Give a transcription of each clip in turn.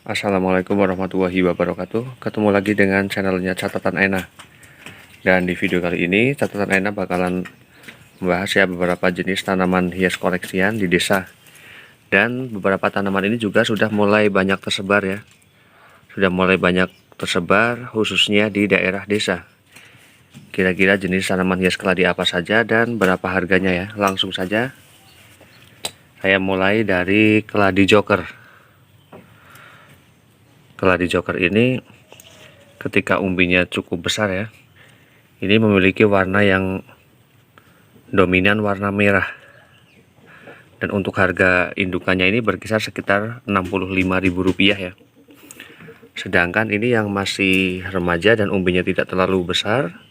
Assalamualaikum warahmatullahi wabarakatuh. Ketemu lagi dengan channelnya Catatan Aina. Dan di video kali ini Catatan Aina bakalan membahas ya beberapa jenis tanaman hias koleksian di desa. Dan beberapa tanaman ini juga sudah mulai banyak tersebar ya. Sudah mulai banyak tersebar khususnya di daerah desa. Kira-kira jenis tanaman hias keladi apa saja dan berapa harganya ya? Langsung saja saya mulai dari keladi joker. Keladi joker ini ketika umbinya cukup besar ya, ini memiliki warna yang dominan warna merah, dan untuk harga indukannya ini berkisar sekitar Rp65.000 ya. Sedangkan ini yang masih remaja dan umbinya tidak terlalu besar,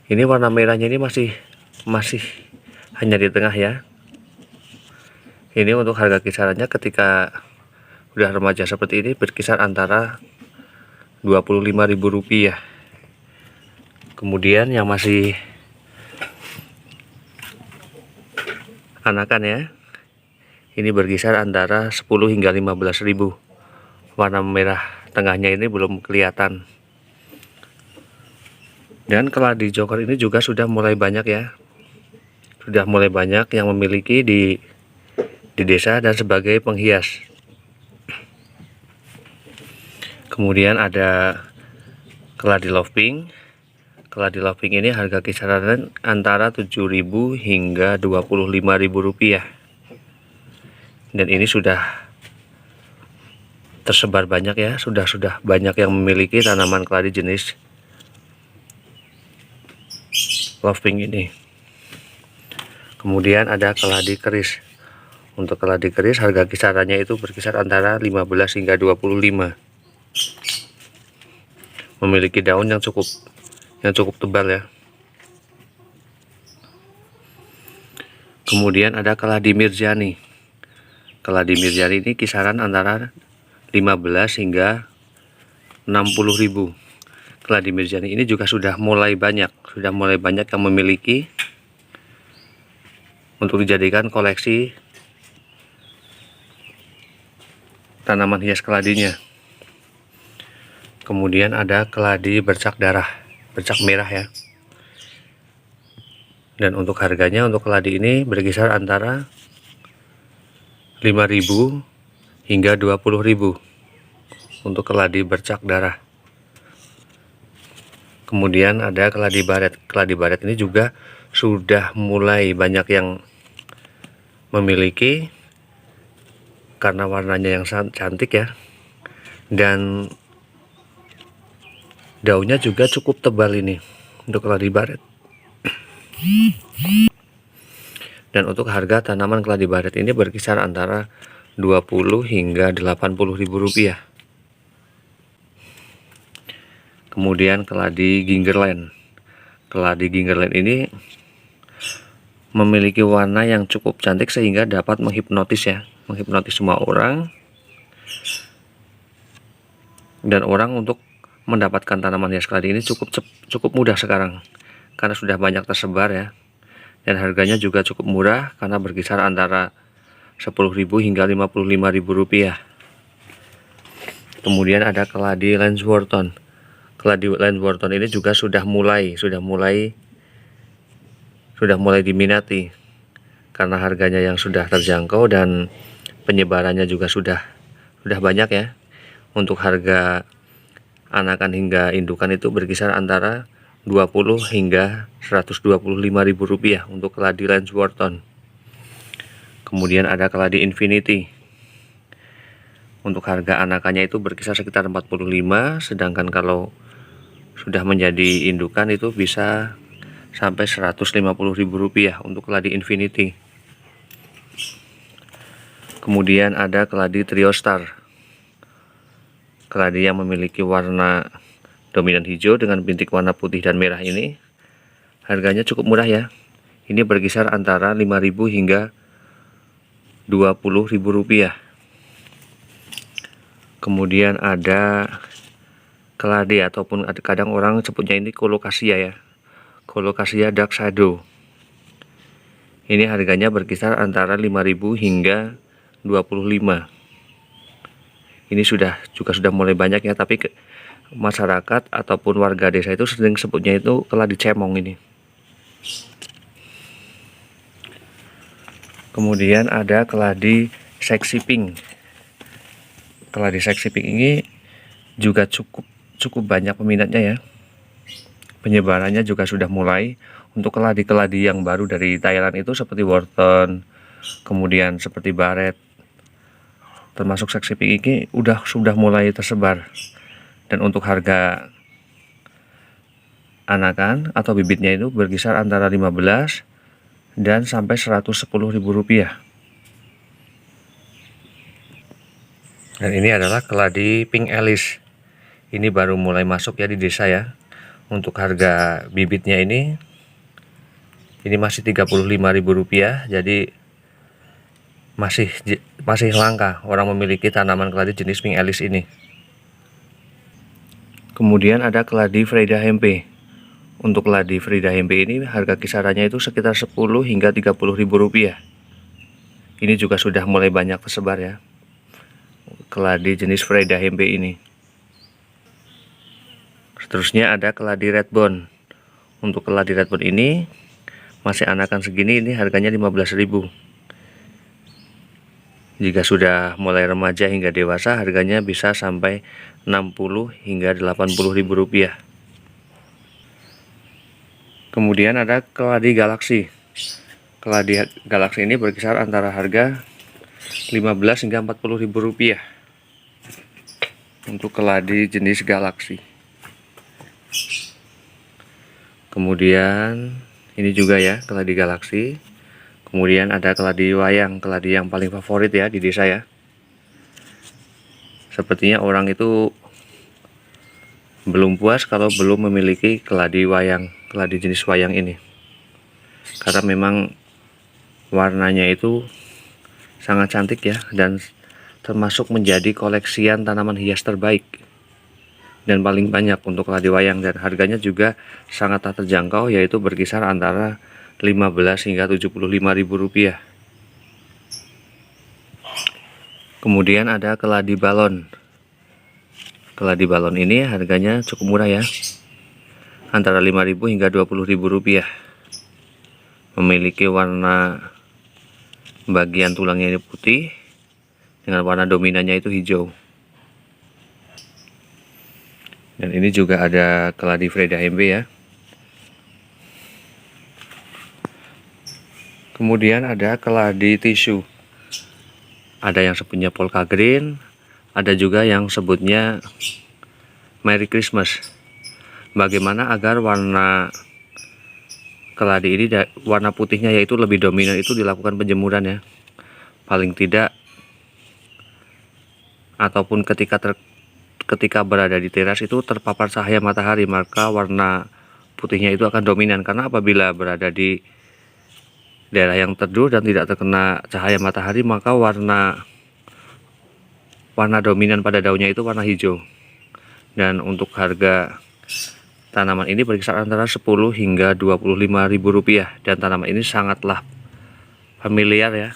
ini warna merahnya ini masih hanya di tengah ya. Ini untuk harga kisarannya ketika udah remaja seperti ini berkisar antara Rp25.000. Kemudian yang masih anakan ya, ini berkisar antara 10 hingga 15.000. Warna merah tengahnya ini belum kelihatan. Dan keladi joker ini juga sudah mulai banyak ya, sudah mulai banyak yang memiliki di desa dan sebagai penghias. Kemudian ada keladi love pink. Keladi love pink ini harga kisaran antara 7.000 hingga Rp25.000. Dan ini sudah tersebar banyak ya, sudah banyak yang memiliki tanaman keladi jenis love pink ini. Kemudian ada keladi keris. Untuk keladi keris harga kisarannya itu berkisar antara 15 hingga 25. Memiliki daun yang cukup tebal ya. Kemudian ada keladi mirjani. Keladi mirjani ini kisaran antara 15 hingga 60.000. Keladi mirjani ini juga sudah mulai banyak yang memiliki untuk dijadikan koleksi tanaman hias keladinya. Kemudian ada keladi bercak merah ya. Dan untuk harganya untuk keladi ini berkisar antara 5.000 hingga 20.000 untuk keladi bercak darah. Kemudian ada keladi baret. Keladi baret ini juga sudah mulai banyak yang memiliki karena warnanya yang sangat cantik ya. Dan daunnya juga cukup tebal ini untuk keladi baret. Dan untuk harga tanaman keladi baret ini berkisar antara 20 hingga Rp80.000. Kemudian keladi gingerland. Keladi gingerland ini memiliki warna yang cukup cantik sehingga dapat menghipnotis ya, menghipnotis semua orang. Dan orang untuk mendapatkan tanaman hias keladi ini cukup mudah sekarang karena sudah banyak tersebar ya. Dan harganya juga cukup murah karena berkisar antara 10.000 hingga Rp55.000. Kemudian ada keladi Lansworton. Keladi Lansworton ini juga sudah mulai diminati karena harganya yang sudah terjangkau dan penyebarannya juga sudah banyak ya. Untuk harga anakan hingga indukan itu berkisar antara 20 hingga Rp125.000 untuk keladi Lansworton. Kemudian ada keladi Infinity. Untuk harga anakannya itu berkisar sekitar 45, sedangkan kalau sudah menjadi indukan itu bisa sampai Rp150.000 untuk keladi Infinity. Kemudian ada keladi Trio Star. Keladi yang memiliki warna dominan hijau dengan bintik warna putih dan merah ini harganya cukup murah ya. Ini berkisar antara 5.000 hingga Rp20.000. Kemudian ada keladi ataupun kadang orang sebutnya ini colocasia ya. Colocasia dark shadow. Ini harganya berkisar antara 5.000 hingga 25. ini juga sudah mulai banyak ya, tapi masyarakat ataupun warga desa itu sering sebutnya itu keladi cemong ini. Kemudian ada keladi seksi pink. Keladi seksi pink ini juga cukup banyak peminatnya ya. Penyebarannya juga sudah mulai. Untuk keladi-keladi yang baru dari Thailand itu seperti Wharton, kemudian seperti Barrett, termasuk seksi pink ini sudah mulai tersebar. Dan untuk harga anakan atau bibitnya itu berkisar antara 15 dan sampai Rp110.000. Dan ini adalah keladi Pink Alice. Ini baru mulai masuk ya di desa ya. Untuk harga bibitnya ini masih Rp35.000. Jadi masih langka orang memiliki tanaman keladi jenis Pink Alice ini. Kemudian ada keladi Freda Hempe. Untuk keladi Freda Hempe ini harga kisarannya itu sekitar Rp10 hingga Rp30.000. Ini juga sudah mulai banyak tersebar ya, keladi jenis Freda Hempe ini. Seterusnya ada keladi Redbone. Untuk keladi Redbone ini masih anakan segini, ini harganya Rp15.000. Jika sudah mulai remaja hingga dewasa, harganya bisa sampai Rp60 hingga Rp80.000. Kemudian ada keladi Galaxy. Keladi Galaxy ini berkisar antara harga Rp15 hingga Rp40.000 untuk keladi jenis Galaxy. Kemudian ini juga ya keladi Galaxy. Kemudian ada keladi wayang, keladi yang paling favorit ya di desa ya. Sepertinya orang itu belum puas kalau belum memiliki keladi wayang, keladi jenis wayang ini. Karena memang warnanya itu sangat cantik ya, dan termasuk menjadi koleksian tanaman hias terbaik dan paling banyak untuk keladi wayang, dan harganya juga sangat tak terjangkau, yaitu berkisar antara Rp15 hingga Rp75.000. Kemudian ada keladi balon. Keladi balon ini harganya cukup murah ya, antara Rp5.000 hingga Rp20.000. Memiliki warna bagian tulangnya ini putih dengan warna dominannya itu hijau. Dan ini juga ada keladi Freda Hempe ya. Kemudian ada keladi tisu. Ada yang sebutnya polka green, ada juga yang sebutnya Merry Christmas. Bagaimana agar warna keladi ini, warna putihnya yaitu lebih dominan, itu dilakukan penjemuran ya. Paling tidak ataupun ketika berada di teras itu terpapar cahaya matahari, maka warna putihnya itu akan dominan. Karena apabila berada di daerah yang teduh dan tidak terkena cahaya matahari, maka warna dominan pada daunnya itu warna hijau. Dan untuk harga tanaman ini berkisar antara Rp10 hingga Rp25.000, dan tanaman ini sangatlah familiar ya.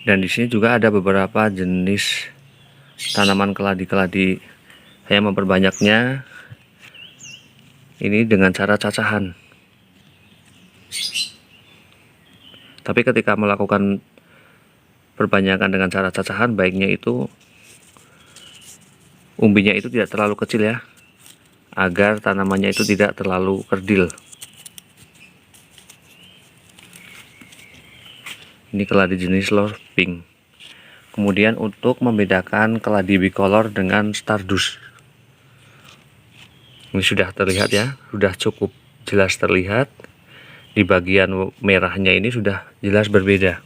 Dan di sini juga ada beberapa jenis tanaman keladi-keladi. Saya memperbanyaknya ini dengan cara cacahan. Tapi ketika melakukan perbanyakan dengan cara cacahan, baiknya itu umbinya itu tidak terlalu kecil ya, agar tanamannya itu tidak terlalu kerdil. Ini keladi jenis Lord Pink. Kemudian untuk membedakan keladi bicolor dengan Stardust, ini sudah terlihat ya, sudah cukup jelas terlihat. Di bagian merahnya ini sudah jelas berbeda.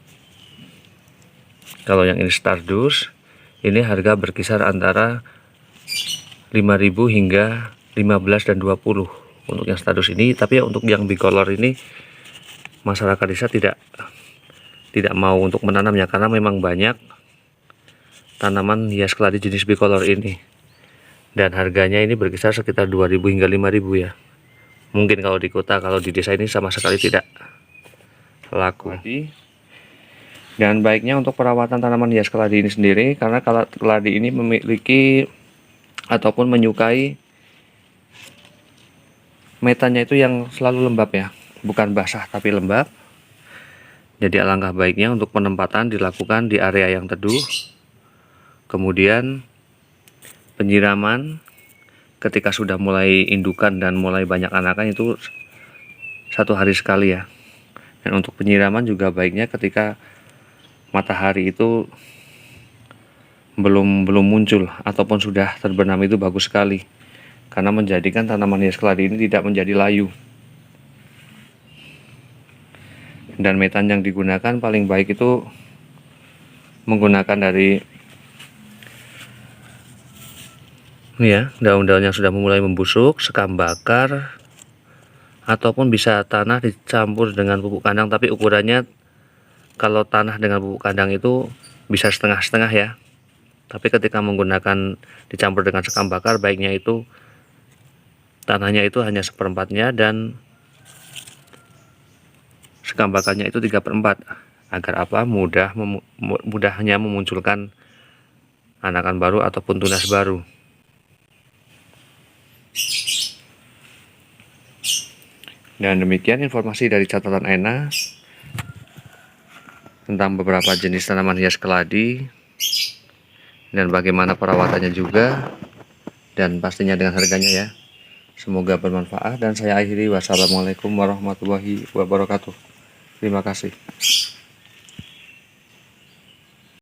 Kalau yang ini Stardust, ini harga berkisar antara Rp5.000 hingga Rp15 dan Rp20 untuk yang Stardust ini. Tapi ya untuk yang bicolor ini masyarakat desa tidak mau untuk menanamnya, karena memang banyak tanaman hias keladi jenis bicolor ini, dan harganya ini berkisar sekitar Rp2.000 hingga Rp5.000 ya. Mungkin kalau di kota, kalau di desa ini sama sekali tidak laku. Dan baiknya untuk perawatan tanaman hias keladi ini sendiri, karena keladi ini memiliki ataupun menyukai metannya itu yang selalu lembab ya, bukan basah tapi lembab. Jadi alangkah baiknya untuk penempatan dilakukan di area yang teduh. Kemudian penyiraman ketika sudah mulai indukan dan mulai banyak anakan itu 1 hari sekali ya. Dan untuk penyiraman juga baiknya ketika matahari itu belum muncul ataupun sudah terbenam itu bagus sekali, karena menjadikan tanaman hias keladi ini tidak menjadi layu. Dan metan yang digunakan paling baik itu menggunakan dari ini ya, daun-daun yang sudah mulai membusuk, sekam bakar, ataupun bisa tanah dicampur dengan pupuk kandang, tapi ukurannya kalau tanah dengan pupuk kandang itu bisa setengah-setengah ya. Tapi ketika menggunakan dicampur dengan sekam bakar, baiknya itu tanahnya itu hanya 1/4-nya dan sekam bakarnya itu 3/4, agar apa, mudahnya memunculkan anakan baru ataupun tunas baru. Dan demikian informasi dari catatan Ena tentang beberapa jenis tanaman hias keladi dan bagaimana perawatannya juga, dan pastinya dengan harganya ya. Semoga bermanfaat dan saya akhiri. Wassalamualaikum warahmatullahi wabarakatuh. Terima kasih.